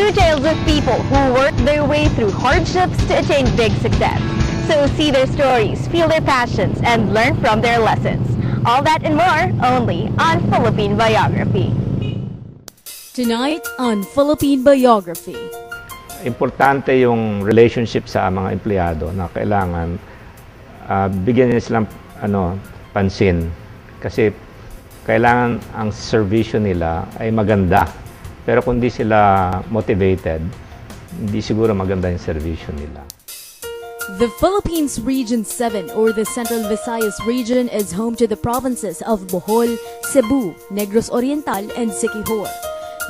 True tales of people who work their way through hardships to attain big success. So see their stories, feel their passions, and learn from their lessons. All that and more only on Philippine Biography. Tonight on Philippine Biography. Importante yung relationship sa mga empleyado na kailangan bigyan niya silang pansin. Kasi kailangan ang servisyo nila ay maganda. Pero kung di sila motivated, hindi siguro maganda yung servisyo nila. The Philippines Region 7 or the Central Visayas region is home to the provinces of Bohol, Cebu, Negros Oriental, and Siquijor.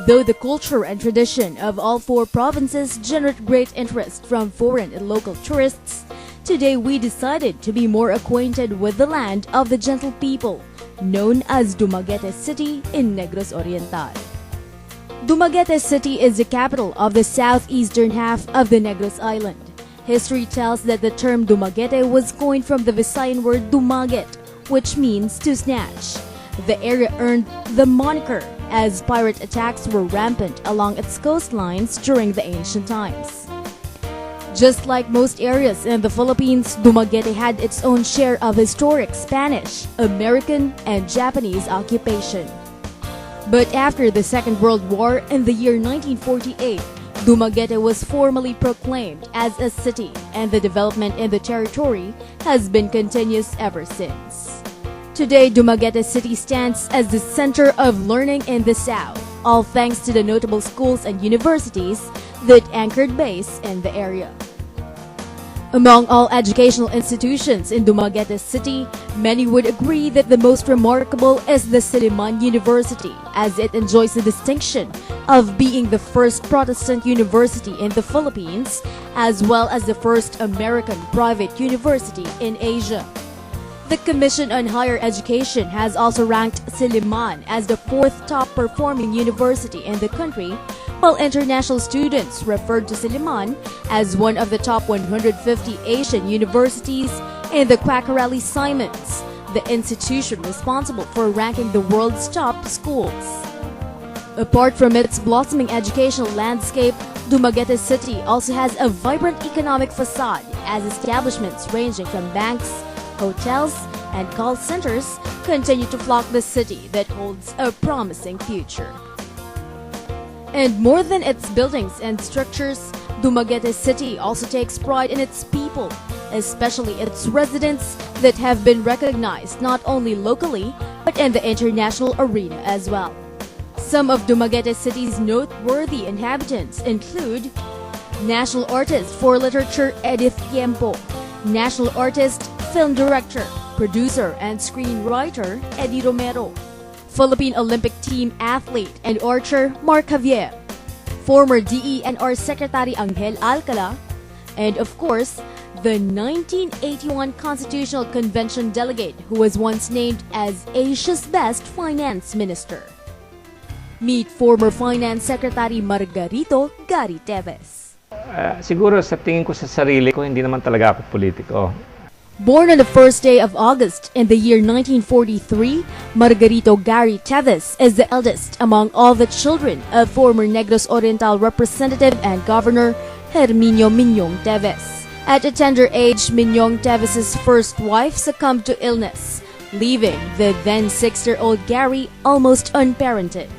Though the culture and tradition of all four provinces generate great interest from foreign and local tourists, today we decided to be more acquainted with the land of the gentle people, known as Dumaguete City in Negros Oriental. Dumaguete City is the capital of the southeastern half of the Negros Island. History tells that the term Dumaguete was coined from the Visayan word dumaget, which means to snatch. The area earned the moniker as pirate attacks were rampant along its coastlines during the ancient times. Just like most areas in the Philippines, Dumaguete had its own share of historic Spanish, American, and Japanese occupation. But after the Second World War in the year 1948, Dumaguete was formally proclaimed as a city, and the development in the territory has been continuous ever since. Today, Dumaguete City stands as the center of learning in the South, all thanks to the notable schools and universities that anchored base in the area. Among all educational institutions in Dumaguete City, many would agree that the most remarkable is the Silliman University, as it enjoys the distinction of being the first Protestant university in the Philippines, as well as the first American private university in Asia. The Commission on Higher Education has also ranked Silliman as the fourth top-performing university in the country, while international students referred to Silliman as one of the top 150 Asian universities in the Quacquarelli Simons, the institution responsible for ranking the world's top schools. Apart from its blossoming educational landscape, Dumaguete City also has a vibrant economic facade, as establishments ranging from banks, hotels, and call centers continue to flock the city that holds a promising future. And more than its buildings and structures, Dumaguete City also takes pride in its people, especially its residents that have been recognized not only locally but in the international arena as well. Some of Dumaguete City's noteworthy inhabitants include National Artist for Literature Edith Tiempo, National Artist, Film Director, Producer, and Screenwriter Eddie Romero, Philippine Olympic Team athlete and archer Mark Javier, former DE&R Secretary Angel Alcala, and of course, the 1981 Constitutional Convention delegate who was once named as Asia's best finance minister. Meet former Finance Secretary Margarito Gary Teves. Siguro sa tingin ko sa sarili ko, hindi naman talaga ako politiko. Born on the first day of August in the year 1943, Margarito Gary Teves is the eldest among all the children of former Negros Oriental Representative and Governor Herminio Minyong Teves. At a tender age, Minyong Teves' first wife succumbed to illness, leaving the then 6-year-old Gary almost unparented.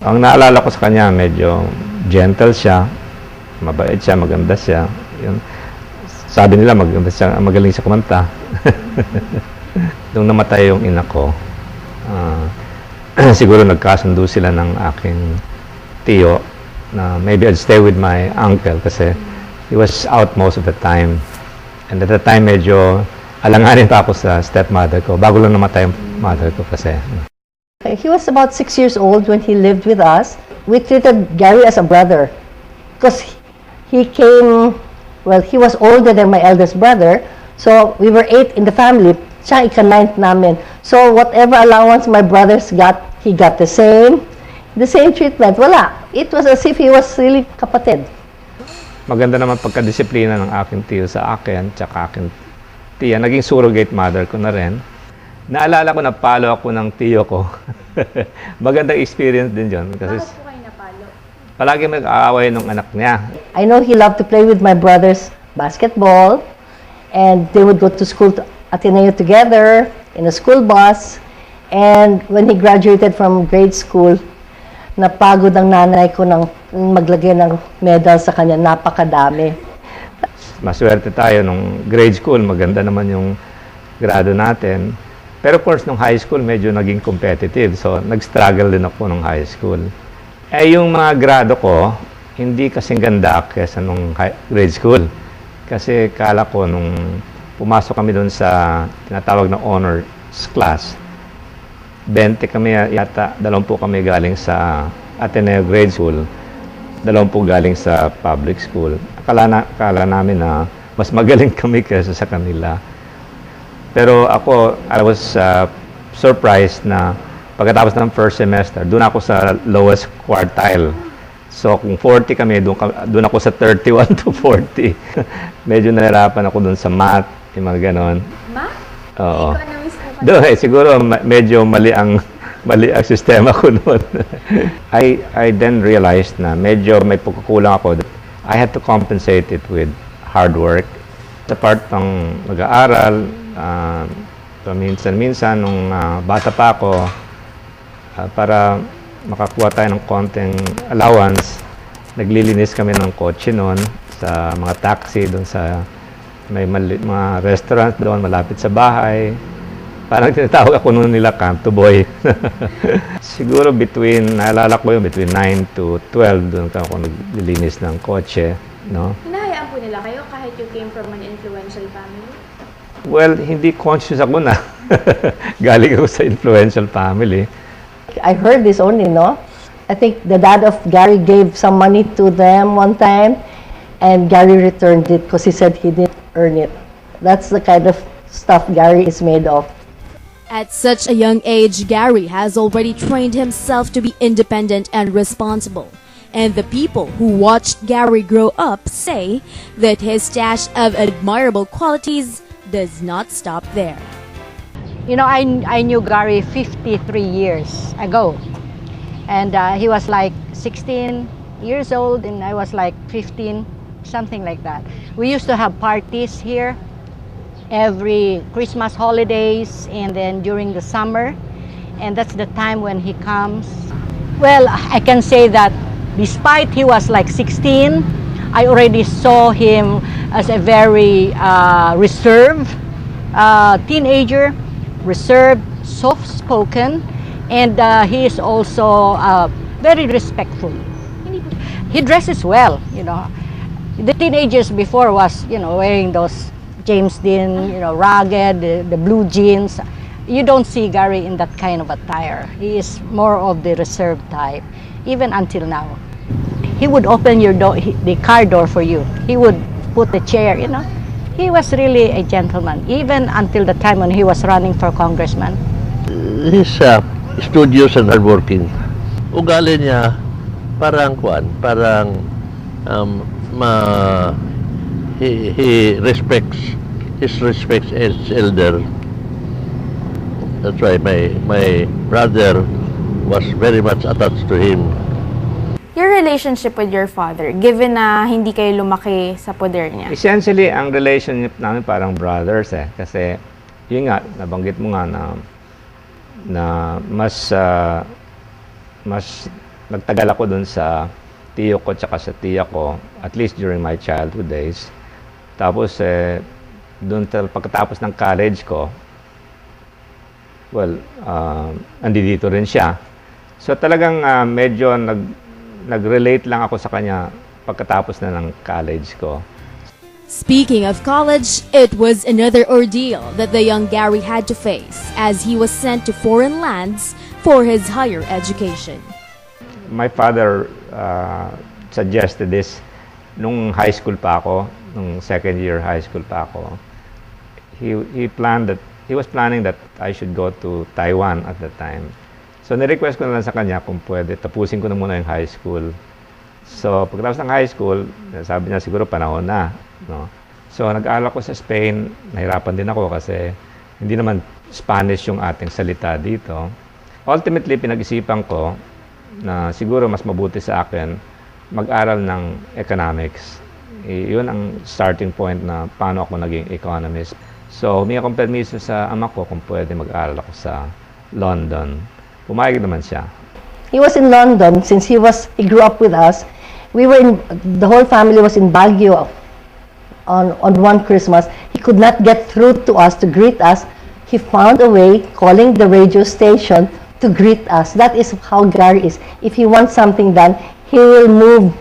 Ang naalala ko sa kanya, medyo gentle siya, mabait siya, maganda siya. Yun. Sabi nila magaling siya kumanta. Nung namatay yung ina ko, siguro nagkasundo sila ng aking tiyo na maybe I'd stay with my uncle kasi he was out most of the time. And at the time, medyo alanganin pa ako sa stepmother ko. Bago lang namatay yung mother ko kasi. He was about 6 years old when he lived with us. We treated Gary as a brother because he came. Well, he was older than my eldest brother, so we were 8 in the family. Siya ika-9th namin. So whatever allowance my brothers got, he got the same treatment. Wala. It was as if he was really kapatid. Maganda naman pagka-disiplina ng aking tiyo sa akin, tsaka aking tiya. Naging surrogate mother ko na rin. Naalala ko, napalo ako ng tiyo ko. Magandang experience din yun. Kasi, bakit po kayo napalo? palagi nag-aaway ng anak niya. I know he loved to play with my brothers basketball, and they would go to school to Ateneo together in a school bus. And when he graduated from grade school, napagod ang nanay ko ng maglagay ng medal sa kanya, napakadami. Maswerte tayo nung grade school, maganda naman yung grado natin. Pero of course, nung high school, medyo naging competitive. So, nag-struggle din ako nung high school. Yung mga grado ko, hindi kasing ganda kesa nung grade school. Kasi kala ko, nung pumasok kami doon sa tinatawag na honors class, 20 kami yata, 20 kami galing sa Ateneo grade school, 20 galing sa public school. Akala namin na mas magaling kami kesa sa kanila. Pero ako, I was surprised na pagkatapos ng first semester, doon ako sa lowest quartile. So kung 40 kami, doon ako sa 31 to 40. Medyo nahirapan ako doon sa math, yung mga ganon. Math? Oo. Doon, siguro medyo mali ang sistema ko noon. I then realized na medyo may pagkukulang ako. I had to compensate it with hard work. Sa part ng mag-aaral, minsan nung bata pa ako, para makakuha tayo ng konting allowance, naglilinis kami ng kotse noon sa mga taxi doon sa may mga restaurant doon malapit sa bahay. Parang tinatawag ako noon nila Kanto Boy. Siguro naalala ko yun, between 9 to 12 doon ako naglilinis ng kotse. No? Hinahayaan po nila kayo kahit you came from an influential family? Well, hindi conscious ako na. Galing ako sa influential family. I heard this only, no? I think the dad of Gary gave some money to them one time, and Gary returned it because he said he didn't earn it. That's the kind of stuff Gary is made of. At such a young age, Gary has already trained himself to be independent and responsible. And the people who watched Gary grow up say that his stash of admirable qualities does not stop there. You know, I knew Gary 53 years ago. And he was like 16 years old and I was like 15, something like that. We used to have parties here every Christmas holidays and then during the summer. And that's the time when he comes. Well, I can say that despite he was like 16, I already saw him as a very reserved teenager, reserved, soft-spoken, and he is also very respectful. He dresses well, you know. The teenagers before was, you know, wearing those James Dean, you know, ragged, the blue jeans. You don't see Gary in that kind of attire. He is more of the reserved type, even until now. He would open your door, the car door for you. He would put the chair, you know. He was really a gentleman, even until the time when he was running for congressman. He's studious and hardworking. Ugali niya parang he respects his elder. That's why my brother was very much attached to him. Your relationship with your father, given na hindi kayo lumaki sa poder niya? Essentially, ang relationship namin parang brothers Kasi, yun nga, nabanggit mo nga na mas nagtagal ako dun sa tiyo ko tsaka sa tiya ko, at least during my childhood days. Tapos, dun pagkatapos ng college ko, well, andito rin siya. So talagang medyo nag-relate lang ako sa kanya pagkatapos na ng college ko. Speaking of college, it was another ordeal that the young Gary had to face as he was sent to foreign lands for his higher education. My father suggested this nung high school pa ako, nung second year high school pa ako. He was planning that I should go to Taiwan at that time. So ni-request ko na lang sa kanya kung pwede, tapusin ko na muna yung high school. So pagkatapos ng high school, sabi niya siguro panahon na. No? So nag-aaral ko sa Spain, nahirapan din ako kasi hindi naman Spanish yung ating salita dito. Ultimately, pinag-isipan ko na siguro mas mabuti sa akin mag-aral ng economics. Yun ang starting point na paano ako naging economist. So, humingi akong permiso sa ama ko kung pwede mag-aral ako sa London. Pumayag naman siya. He was in London since he grew up with us. The whole family was in Baguio on one Christmas. He could not get through to us to greet us. He found a way, calling the radio station, to greet us. That is how Gary is. If he wants something done, he will move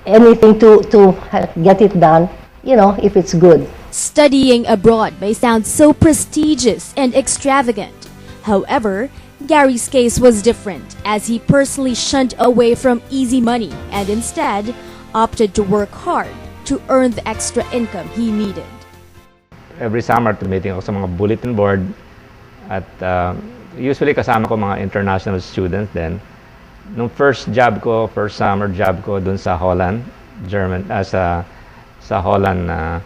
anything to get it done, if it's good. Studying abroad may sound so prestigious and extravagant. However, Gary's case was different, as he personally shunned away from easy money and instead opted to work hard to earn the extra income he needed. Every summer, tumiting ako sa mga bulletin board at usually kasama ko mga international students din. Nung first summer job ko dun sa Holland, sa Holland na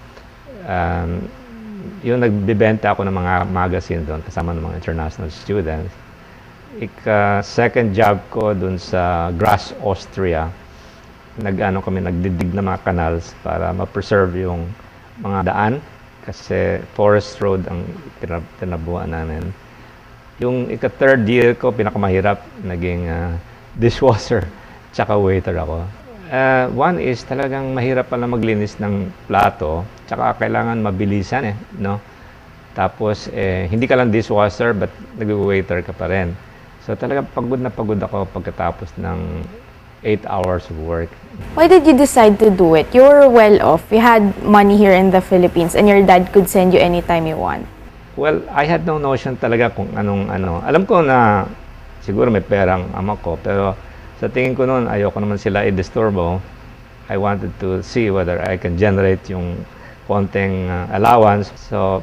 yung nagbibenta ako ng mga magazine doon kasama ng mga international students. Second job ko dun sa Graz, Austria. Nagdidig ng mga canals para ma-preserve yung mga daan kasi forest road ang tinabuhan namin. Yung third year ko, pinakamahirap, naging dishwasher tsaka waiter ako. One is talagang mahirap pala maglinis ng plato tsaka kailangan mabilisan no? Tapos hindi ka lang dishwasher but nag-waiter ka pa rin. So talagang pagod na pagod ako pagkatapos ng 8 hours of work. Why did you decide to do it? You were well off. You had money here in the Philippines and your dad could send you anytime you want. Well, I had no notion talaga kung anong. Alam ko na siguro may perang ama ko, pero sa tingin ko noon, ayoko naman sila i-disturbo. I wanted to see whether I can generate yung konting allowance. So,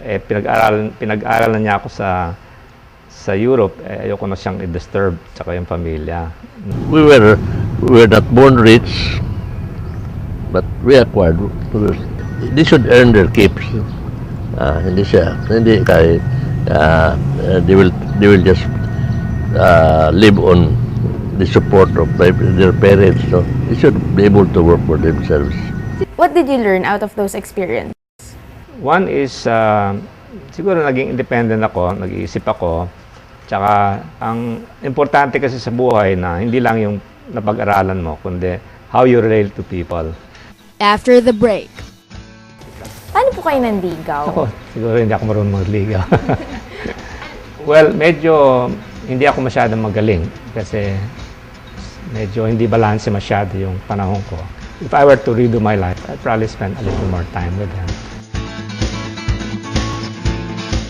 pinag-aralan niya ako sa Europe, ayoko na siyang i-disturb, tsaka yung pamilya. We were not born rich, but we acquired. They should earn their keeps. Hindi kahit they will just live on the support of their parents. So they should be able to work for themselves. What did you learn out of those experiences? One is, siguro naging independent ako, nag-iisip ako. Tsaka, ang importante kasi sa buhay na hindi lang yung napag-aralan mo, kundi how you relate to people. After the break, Paano po kayo nanligaw? Ako, siguro hindi ako marunong magligaw. Well, medyo hindi ako masyadong magaling kasi medyo hindi balanse masyado yung panahon ko. If I were to redo my life, I'd probably spend a little more time with him.